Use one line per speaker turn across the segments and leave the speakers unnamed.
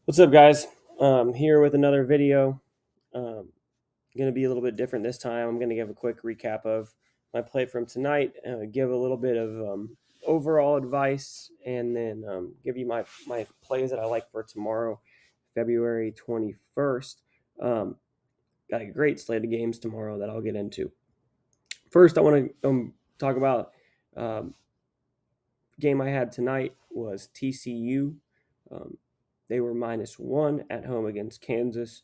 What's up, guys? Here with another video. Um, going to be a little bit different this time. I'm going to give a quick recap of my play from tonight, give a little bit of overall advice, and then give you my plays that I like for tomorrow, February 21st. Got a great slate of games tomorrow that I'll get into. First, I want to talk about um, game I had tonight was TCU. Um, they were -1 at home against Kansas.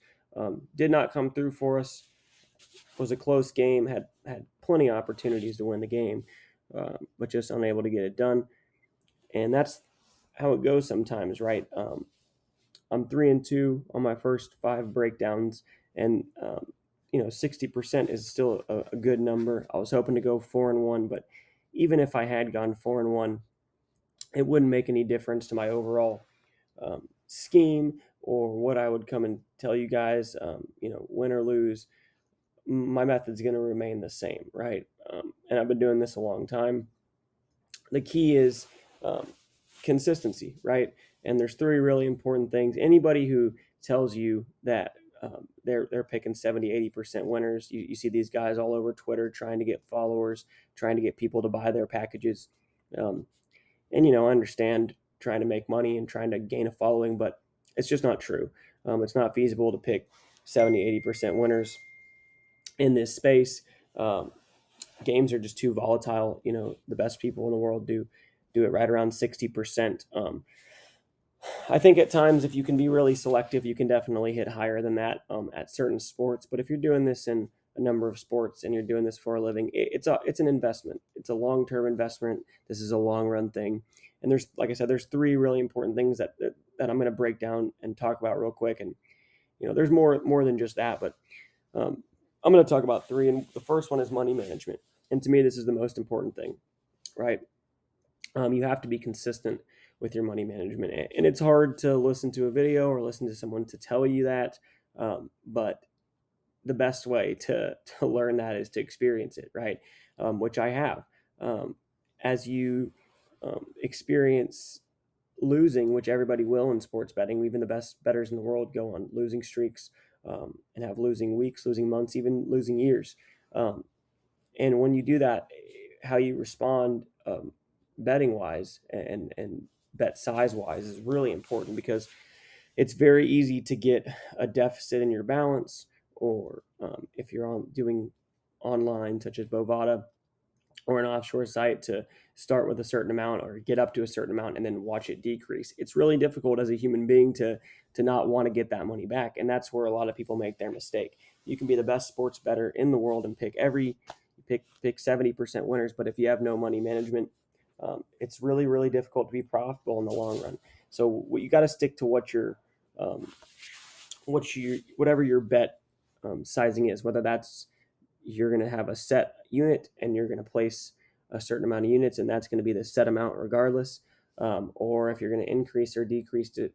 Did not come through for us. Was a close game. Had plenty of opportunities to win the game, but just unable to get it done. And that's how it goes sometimes, right? I'm 3-2 on my first 5 breakdowns, and 60% is still a good number. I was hoping to go 4-1, but even if I had gone 4-1, it wouldn't make any difference to my overall scheme or what I would come and tell you guys. Win or lose, my method's going to remain the same, right? And I've been doing this a long time. The key is um, consistency, right? And there's 3 really important things. Anybody who tells you that they're picking 70-80% winners, you see these guys all over Twitter trying to get followers, trying to get people to buy their packages. Um, and I understand trying to make money and trying to gain a following, but it's just not true. It's not feasible to pick 70-80% winners in this space. um, Games are just too volatile. The best people in the world do it right around 60%. I think at times, if you can be really selective, you can definitely hit higher than that at certain sports. But if you're doing this in a number of sports and you're doing this for a living, it's an investment. It's a long-term investment. This is a long-run thing. And there's, like I said, there's 3 really important things that I'm going to break down and talk about real quick. And there's more than just that, but um, I'm going to talk about 3. And the first one is money management. And to me, this is the most important thing, right? You have to be consistent with your money management, and it's hard to listen to a video or listen to someone to tell you that. But the best way to learn that is to experience it, right? Which I have. As you experience losing, which everybody will in sports betting, even the best bettors in the world go on losing streaks, and have losing weeks, losing months, even losing years. Um, and when you do that, how you respond betting wise and bet size wise is really important, because it's very easy to get a deficit in your balance, or if you're doing online such as Bovada or an offshore site, to start with a certain amount or get up to a certain amount and then watch it decrease. It's really difficult as a human being to not want to get that money back, and that's where a lot of people make their mistake. You can be the best sports bettor in the world and pick 70% winners, but if you have no money management, it's really difficult to be profitable in the long run. So you got to stick to um, whatever your bet sizing is, whether that's you're going to have a set unit and you're going to place a certain amount of units, and that's going to be the set amount regardless. Or if you're going to increase or decrease the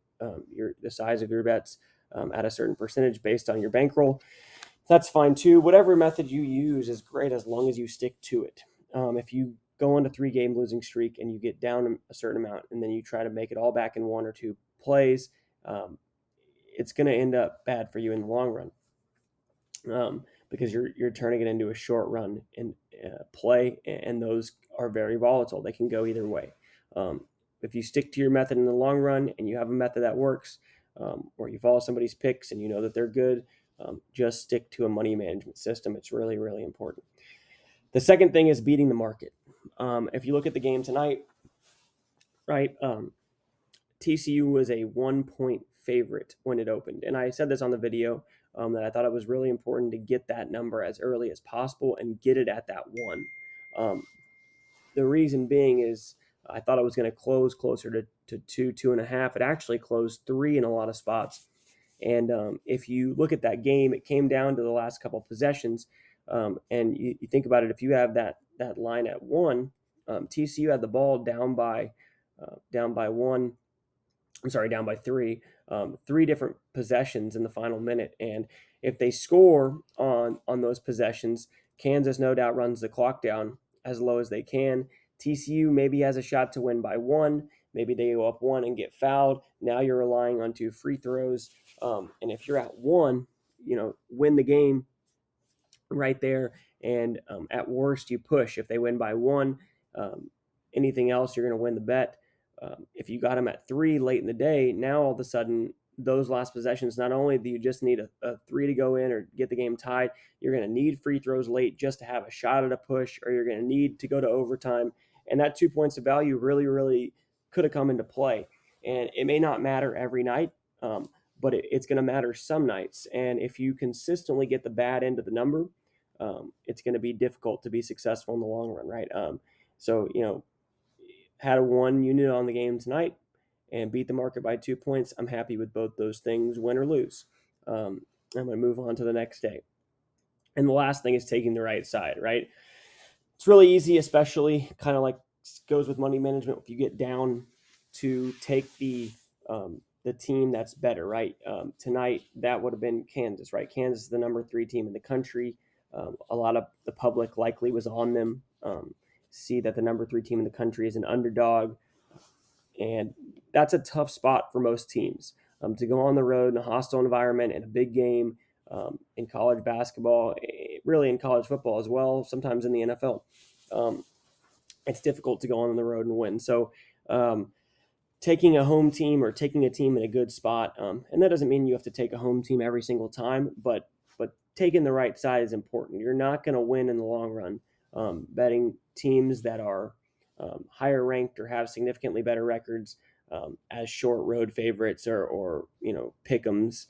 size of your bets at a certain percentage based on your bankroll, that's fine too. Whatever method you use is great as long as you stick to it. If you go on a 3-game losing streak and you get down a certain amount and then you try to make it all back in 1 or 2 plays, it's going to end up bad for you in the long run, because you're turning it into a short run in play, and those are very volatile. They can go either way. Um, if you stick to your method in the long run and you have a method that works, or you follow somebody's picks and you know that they're good, just stick to a money management system. It's really important. The second thing is beating the market. If you look at the game tonight, right, TCU was a 1-point favorite when it opened. And I said this on the video, that I thought it was really important to get that number as early as possible and get it at that 1. Um, the reason being is I thought it was going to close closer to 2.5. It actually closed 3 in a lot of spots. And if you look at that game, it came down to the last couple of possessions. And you think about it, if you have that line at 1, TCU had the ball down by 1. I'm sorry, down by 3. 3 different possessions in the final minute, and if they score on those possessions, Kansas no doubt runs the clock down as low as they can. TCU maybe has a shot to win by 1, maybe they go up one and get fouled. Now you're relying on 2 free throws. And if you're at one, win the game right there. And at worst, you push. If they win by one, um, anything else, you're going to win the bet. If you got them at three late in the day, now all of a sudden, those last possessions, not only do you just need a three to go in or get the game tied, you're going to need free throws late just to have a shot at a push, or you're going to need to go to overtime. And that 2 points of value really, really could have come into play. And it may not matter every night, but it's going to matter some nights. And if you consistently get the bad end of the number, it's going to be difficult to be successful in the long run, right? So, had a 1 unit on the game tonight and beat the market by 2 points. I'm happy with both those things, win or lose. I'm going to move on to the next day. And the last thing is taking the right side, right? It's really easy, especially kind of like goes with money management. If you get down to take the team that's better, right? Tonight, that would have been Kansas, right? Kansas is the number 3 team in the country. A lot of the public likely was on them. See that the number 3 team in the country is an underdog. And that's a tough spot for most teams to go on the road in a hostile environment in a big game in college basketball, really in college football as well, sometimes in the NFL. It's difficult to go on the road and win. So taking a home team or taking a team in a good spot, and that doesn't mean you have to take a home team every single time, but taking the right side is important. You're not going to win in the long run betting teams that are higher ranked or have significantly better records as short road favorites or pick'ems.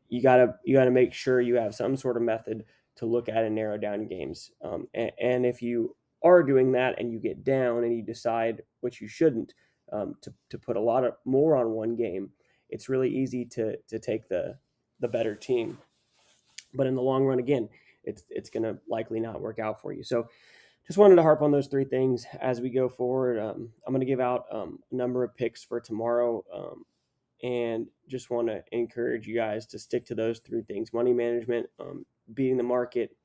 You gotta make sure you have some sort of method to look at and narrow down games. And if you are doing that and you get down and you decide, which you shouldn't, to put a lot of more on one game, it's really easy to take the better team. But in the long run, again, it's going to likely not work out for you. So just wanted to harp on those 3 things as we go forward. I'm going to give out a number of picks for tomorrow, and just want to encourage you guys to stick to those 3 things: money management, beating the market,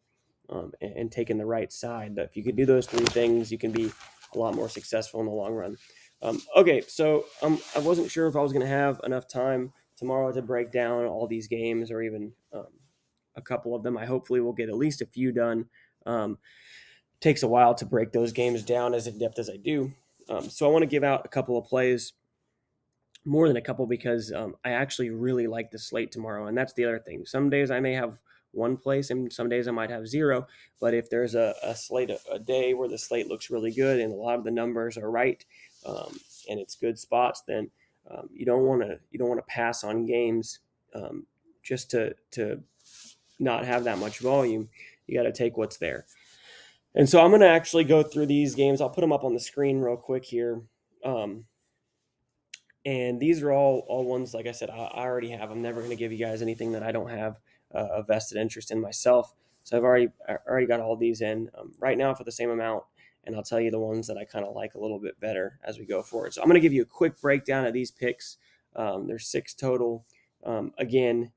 and taking the right side. If you can do those 3 things, you can be a lot more successful in the long run. Okay, so I wasn't sure if I was going to have enough time tomorrow to break down all these games or even a couple of them. I hopefully will get at least a few done. Takes a while to break those games down as in depth as I do. So I want to give out a couple of plays, more than a couple, because I actually really like the slate tomorrow. And that's the other thing. Some days I may have one place and some days I might have 0. But if there's a slate, a day where the slate looks really good and a lot of the numbers are right, and it's good spots, then you don't want to pass on games just to not have that much volume. You got to take what's there. And so I'm going to actually go through these games. I'll put them up on the screen real quick here. And these are all ones, like I said, I already have. I'm never going to give you guys anything that I don't have a vested interest in myself. So I've already got all these in right now for the same amount. And I'll tell you the ones that I kind of like a little bit better as we go forward. So I'm going to give you a quick breakdown of these picks. There's 6 total. Again,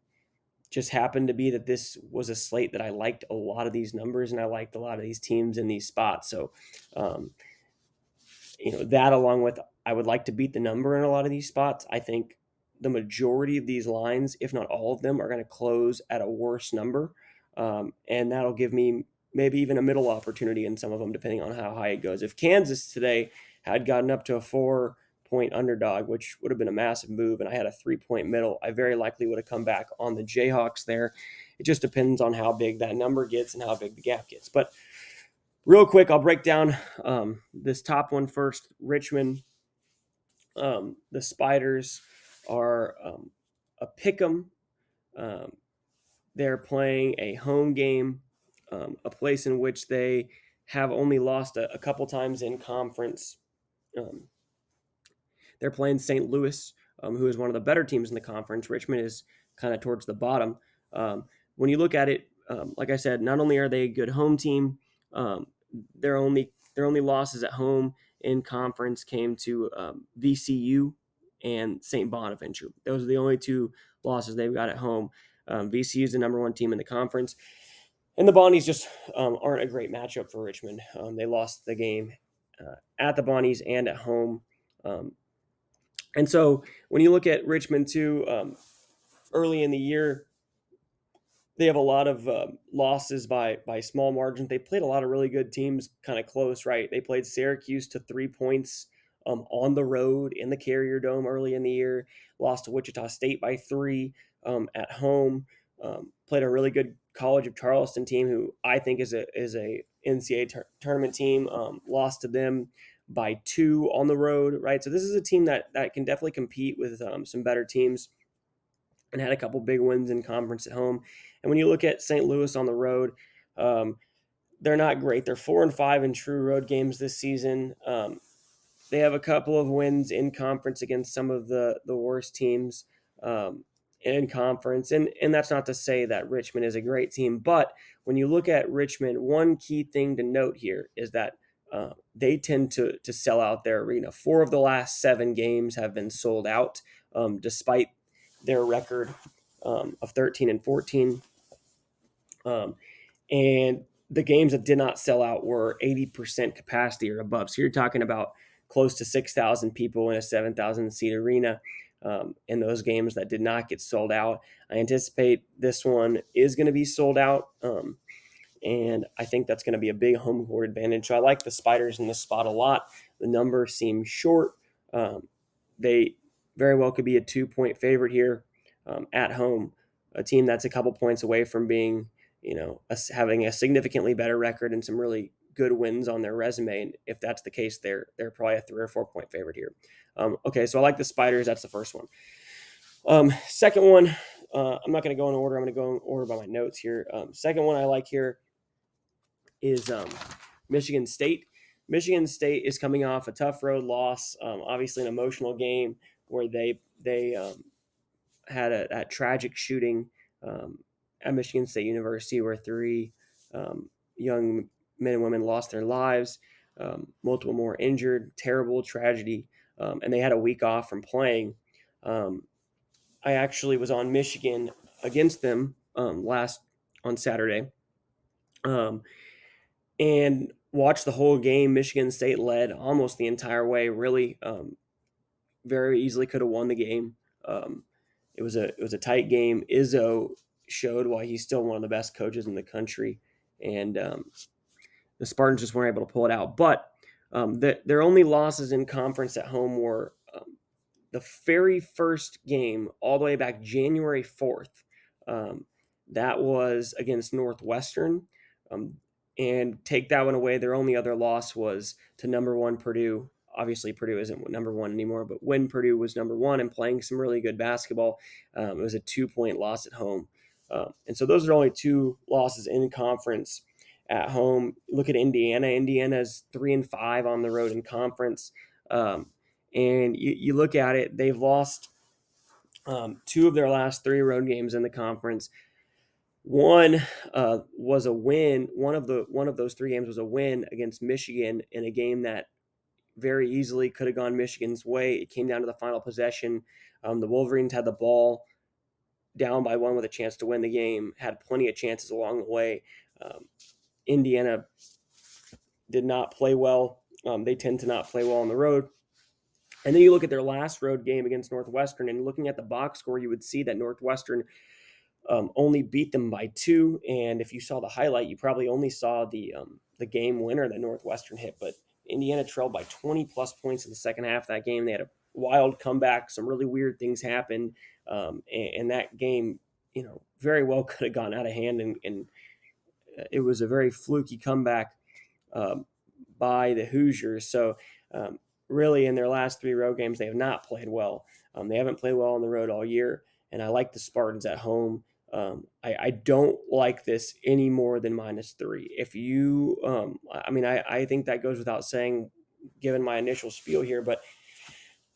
just happened to be that this was a slate that I liked a lot of these numbers and I liked a lot of these teams in these spots. So, that along with I would like to beat the number in a lot of these spots. I think the majority of these lines, if not all of them, are going to close at a worse number. And that'll give me maybe even a middle opportunity in some of them, depending on how high it goes. If Kansas today had gotten up to a 4-point underdog, which would have been a massive move, and I had a 3-point middle, I very likely would have come back on the Jayhawks there. It just depends on how big that number gets and how big the gap gets. But real quick, I'll break down this top one first. Richmond, the Spiders are a pick'em. They're playing a home game, a place in which they have only lost a couple times in conference. They're playing St. Louis, who is one of the better teams in the conference. Richmond is kind of towards the bottom. When you look at it, like I said, not only are they a good home team, their only losses at home in conference came to VCU and St. Bonaventure. Those are the only 2 losses they've got at home. VCU is the number 1 team in the conference. And the Bonnies just aren't a great matchup for Richmond. They lost the game at the Bonnies and at home. And so when you look at Richmond too, early in the year, they have a lot of losses by small margins. They played a lot of really good teams kind of close, right? They played Syracuse to 3 points on the road in the Carrier Dome early in the year, lost to Wichita State by 3 at home, played a really good College of Charleston team who I think is a NCAA tournament team, lost to them by 2 on the road, right? So this is a team that can definitely compete with some better teams and had a couple big wins in conference at home. And when you look at St. Louis on the road, um, they're not great. They're 4-5 in true road games this season. They have a couple of wins in conference against some of the worst teams um, in conference, and that's not to say that Richmond is a great team. But when you look at Richmond, one key thing to note here is that they tend to sell out their arena. 4 of the last 7 games have been sold out, despite their record of 13-14. Um, and the games that did not sell out were 80% capacity or above. So you're talking about close to 6,000 people in a 7,000 seat arena in those games that did not get sold out. I anticipate this one is going to be sold out. And I think that's going to be a big home court advantage. So I like the Spiders in this spot a lot. The number seems short. They very well could be a 2-point favorite here at home. A team that's a couple points away from being, having a significantly better record and some really good wins on their resume. And if that's the case, they're probably a 3 or 4 point favorite here. Okay, so I like the Spiders. That's the first one. Second one, I'm not going to go in order. I'm going to go in order by my notes here. Second one I like here is Michigan State. Michigan State is coming off a tough road loss, obviously an emotional game where they had a tragic shooting at Michigan State University where 3 young men and women lost their lives, multiple more injured, terrible tragedy, and they had a week off from playing. I actually was on Michigan against them last on Saturday. And watched the whole game. Michigan State led almost the entire way. Really, very easily could have won the game. It was a tight game. Izzo showed why he's still one of the best coaches in the country, and the Spartans just weren't able to pull it out. But their only losses in conference at home were the very first game all the way back January 4th. That was against Northwestern. And take that one away, their only other loss was to number 1 Purdue. Obviously, Purdue isn't number 1 anymore, but when Purdue was number 1 and playing some really good basketball, it was a 2-point loss at home. And so those are only 2 losses in conference at home. Look at Indiana. Indiana's 3-5 on the road in conference. And you look at it, they've lost 2 of their last 3 road games in the conference. One was a win. One of those 3 games was a win against Michigan in a game that very easily could have gone Michigan's way. It came down to the final possession. The Wolverines had the ball down by 1 with a chance to win the game, had plenty of chances along the way. Indiana did not play well. They tend to not play well on the road. And then you look at their last road game against Northwestern, and looking at the box score, you would see that Northwestern only beat them by 2. And if you saw the highlight, you probably only saw the game winner that Northwestern hit. But Indiana trailed by 20 plus points in the second half of that game. They had a wild comeback. Some really weird things happened, and that game, very well could have gone out of hand. And it was a very fluky comeback by the Hoosiers. So really, in their last 3 road games, they have not played well. They haven't played well on the road all year. And I like the Spartans at home. I don't like this any more than -3. If you, I think that goes without saying, given my initial spiel here, but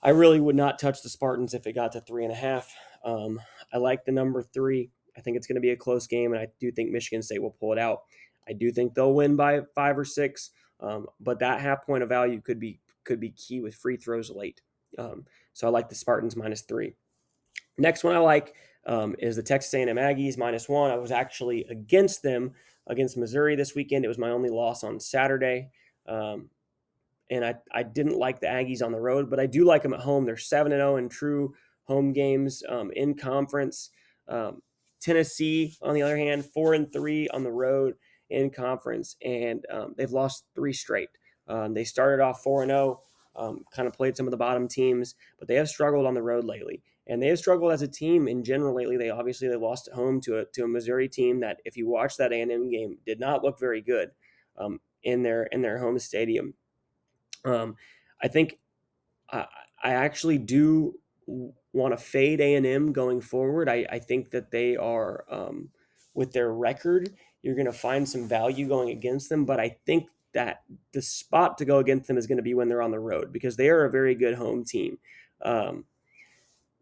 I really would not touch the Spartans if it got to 3.5. I like the number 3. I think it's going to be a close game, and I do think Michigan State will pull it out. I do think they'll win by 5 or 6, but that half point of value could be key with free throws late. So I like the Spartans -3. Next one I like is the Texas A&M Aggies -1. I was actually against them against Missouri this weekend. It was my only loss on Saturday. and I didn't like the Aggies on the road, but I do like them at home. They're 7-0 in true home games in conference. Um, Tennessee, on the other hand, 4-3 on the road in conference, and they've lost 3 straight. They started off 4-0, kind of played some of the bottom teams, but they have struggled on the road lately, and they have struggled as a team in general lately. They lost at home to a Missouri team that, if you watch that A&M game, did not look very good in their home stadium. I think I actually do want to fade A&M going forward. I think that they are, with their record, you're going to find some value going against them, but I think that the spot to go against them is going to be when they're on the road, because they are a very good home team. Um,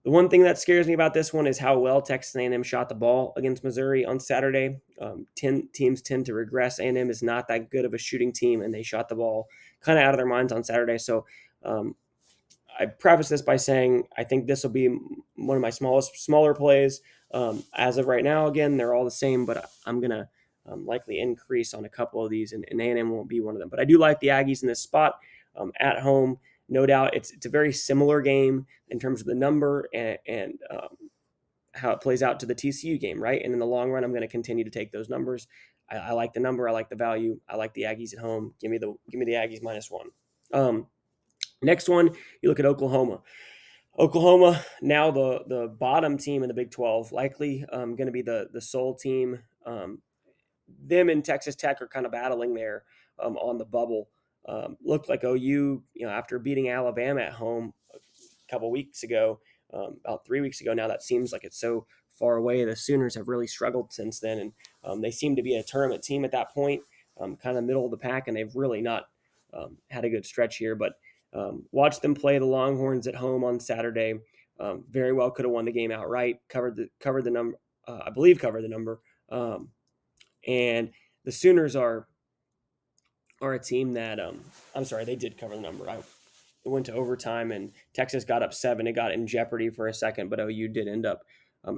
the one thing that scares me about this one is how well Texas A&M shot the ball against Missouri on Saturday. 10 teams tend to regress. A&M is not that good of a shooting team, and they shot the ball kind of out of their minds on Saturday. So I preface this by saying I think this will be one of my smaller plays. As of right now, again, they're all the same, but I'm going to likely increase on a couple of these, and A&M won't be one of them. But I do like the Aggies in this spot at home. No doubt, it's a very similar game in terms of the number and how it plays out to the TCU game, right? And in the long run, I'm going to continue to take those numbers. I like the number. I like the value. I like the Aggies at home. Give me the Aggies -1. Next one, you look at Oklahoma. Oklahoma, now the bottom team in the Big 12, likely going to be the sole team. Them and Texas Tech are kind of battling there on the bubble. Looked like OU, after beating Alabama at home a couple weeks ago, about 3 weeks ago now, that seems like it's so far away. The Sooners have really struggled since then, and they seem to be a tournament team at that point, kind of middle of the pack, and they've really not had a good stretch here. But watched them play the Longhorns at home on Saturday. Very well could have won the game outright. Covered the number. I believe covered the number. And the Sooners are a team that I'm sorry, they did cover the number. It went to overtime, and Texas got up 7. It got in jeopardy for a second, but OU did end up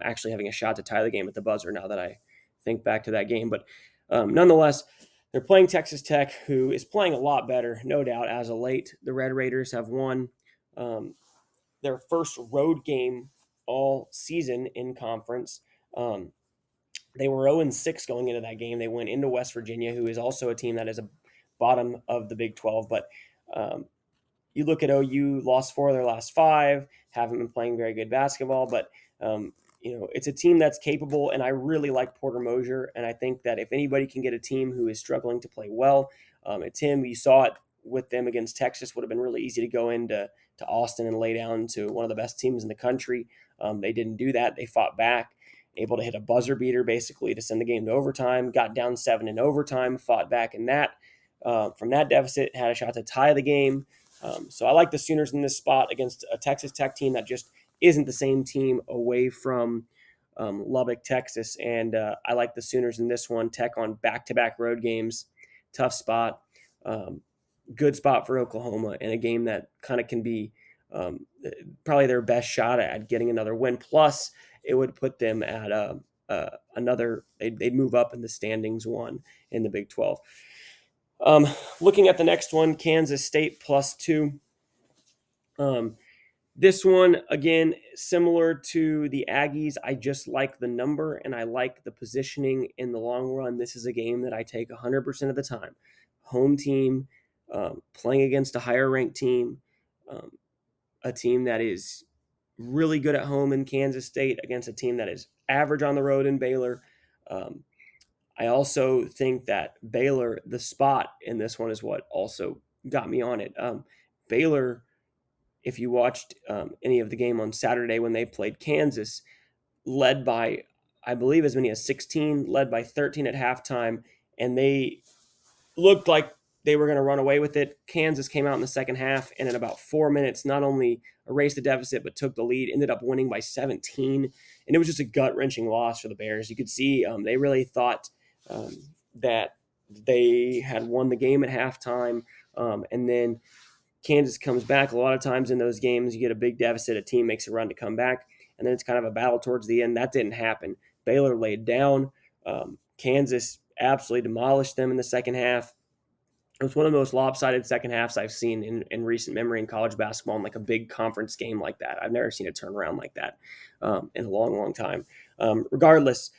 actually having a shot to tie the game at the buzzer, now that I think back to that game. But nonetheless, they're playing Texas Tech, who is playing a lot better, no doubt, as of late. The Red Raiders have won their first road game all season in conference. They were 0-6 going into that game. They went into West Virginia, who is also a team that is a bottom of the Big 12. But you look at OU, lost 4 of their last 5, haven't been playing very good basketball, but it's a team that's capable, and I really like Porter Moser, and I think that if anybody can get a team who is struggling to play well, it's him. You saw it with them against Texas. Would have been really easy to go into Austin and lay down to one of the best teams in the country. They didn't do that. They fought back, able to hit a buzzer beater basically to send the game to overtime, got down 7 in overtime, fought back in that. From that deficit, had a shot to tie the game. So I like the Sooners in this spot against a Texas Tech team that just isn't the same team away from Lubbock, Texas. And I like the Sooners in this one. Tech on back-to-back road games. Tough spot. Good spot for Oklahoma, and a game that kind of can be probably their best shot at getting another win. Plus, it would put them at another – they'd move up in the standings one in the Big 12. Looking at the next one, Kansas State +2. This one, again, similar to the Aggies, I just like the number and I like the positioning in the long run. This is a game that I take 100% of the time. Home team, playing against a higher ranked team, a team that is really good at home in Kansas State against a team that is average on the road in Baylor. I also think that Baylor, the spot in this one, is what also got me on it. Baylor, if you watched any of the game on Saturday when they played Kansas, led by, I believe, as many as 16, led by 13 at halftime, and they looked like they were going to run away with it. Kansas came out in the second half, and in about 4 minutes, not only erased the deficit, but took the lead, ended up winning by 17. And it was just a gut-wrenching loss for the Bears. You could see they really thought that they had won the game at halftime, and then Kansas comes back. A lot of times in those games, you get a big deficit, a team makes a run to come back, and then it's kind of a battle towards the end. That didn't happen. Baylor laid down. Kansas absolutely demolished them in the second half. It was one of the most lopsided second halves I've seen in recent memory in college basketball in like a big conference game like that. I've never seen a turnaround like that in a long, long time. Regardless,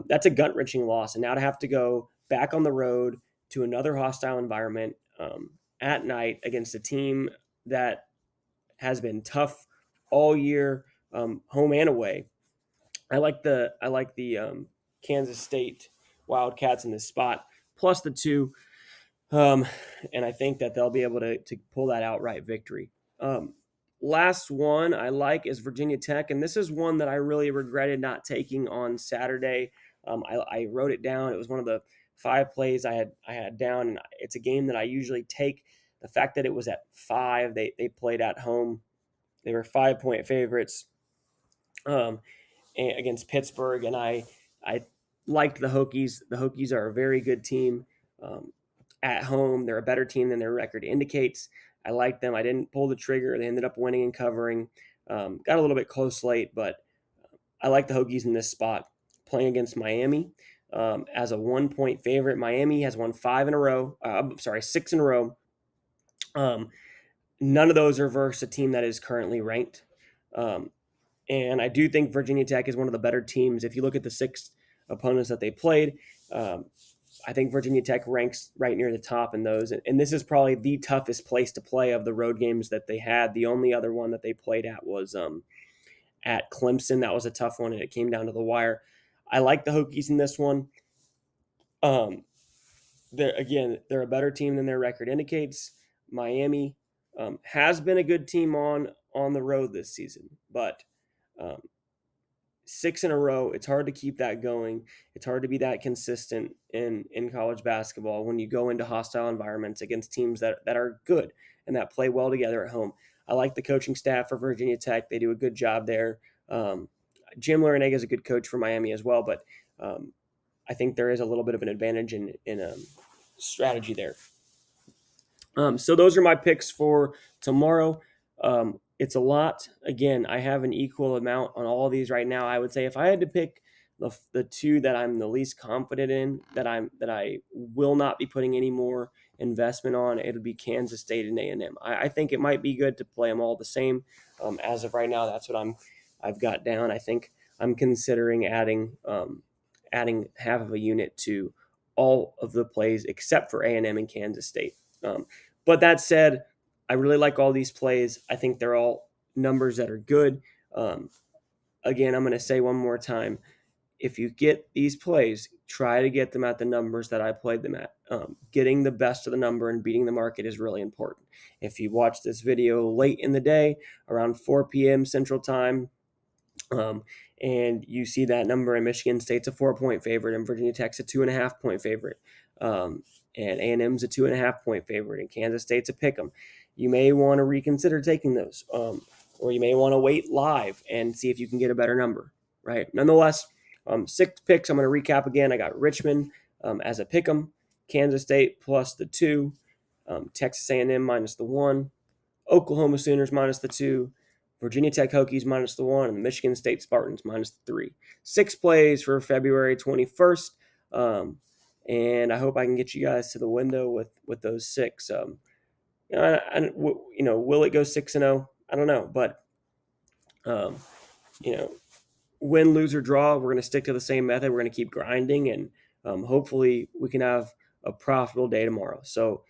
that's a gut wrenching loss. And now to have to go back on the road to another hostile environment at night against a team that has been tough all year, home and away. I like the Kansas State Wildcats in this spot plus the 2. Um, and I think that they'll be able to pull that outright victory. Um, Last one I like is Virginia Tech, and this is one that I really regretted not taking on Saturday. I wrote it down. It was one of the 5 plays I had down, and it's a game that I usually take. The fact that it was at 5, they played at home. They were 5-point favorites. Um, against Pittsburgh, and I liked the Hokies. The Hokies are a very good team um, at home. They're a better team than their record indicates. I like them. I didn't pull the trigger. They ended up winning and covering. Got a little bit close late, but I like the Hokies in this spot. Playing against Miami as a 1-point favorite. Miami has won 5 in a row. I'm sorry, 6 in a row. Um, None of those are versus a team that is currently ranked. Um, and I do think Virginia Tech is one of the better teams. If you look at the 6 opponents that they played, um, I think Virginia Tech ranks right near the top in those. And this is probably the toughest place to play of the road games that they had. The only other one that they played at was at Clemson. That was a tough one, and it came down to the wire. I like the Hokies in this one. Um, they're a better team than their record indicates. Miami has been a good team on the road this season, but um, 6 in a row. It's hard to keep that going. It's hard to be that consistent in college basketball when you go into hostile environments against teams that are good and that play well together at home. I like the coaching staff for Virginia Tech. They do a good job there. Jim Larinaga is a good coach for Miami as well, but I think there is a little bit of an advantage in strategy there. So those are my picks for tomorrow. It's a lot. Again, I have an equal amount on all of these right now. I would say if I had to pick the 2 that I'm the least confident in, that I will not be putting any more investment on, it would be Kansas State and A&M. I think it might be good to play them all the same. As of right now, that's what I've got down. I think I'm considering adding half of a unit to all of the plays except for A&M and Kansas State. But that said, I really like all these plays. I think they're all numbers that are good. Again, I'm going to say one more time. If you get these plays, try to get them at the numbers that I played them at. Getting the best of the number and beating the market is really important. If you watch this video late in the day, around 4 p.m. Central Time, and you see that number, and Michigan State's a 4-point favorite, and Virginia Tech's a 2.5-point favorite, and A&M's a 2.5-point favorite, and Kansas State's a pick 'em. You may want to reconsider taking those, or you may want to wait live and see if you can get a better number. Right? Nonetheless, 6 picks. I'm going to recap again. I got Richmond as a pick 'em, Kansas State plus the 2, Texas A&M minus the 1, Oklahoma Sooners minus the 2, Virginia Tech Hokies minus the 1, and the Michigan State Spartans minus the 3. 6 plays for February 21st. And I hope I can get you guys to the window with those 6. Will it go 6-0? I don't know, but you know, win, lose, or draw, we're going to stick to the same method. We're going to keep grinding, and hopefully we can have a profitable day tomorrow. So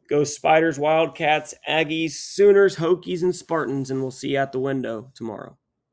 go Spiders, Wildcats, Aggies, Sooners, Hokies, and Spartans, and we'll see you at the window tomorrow.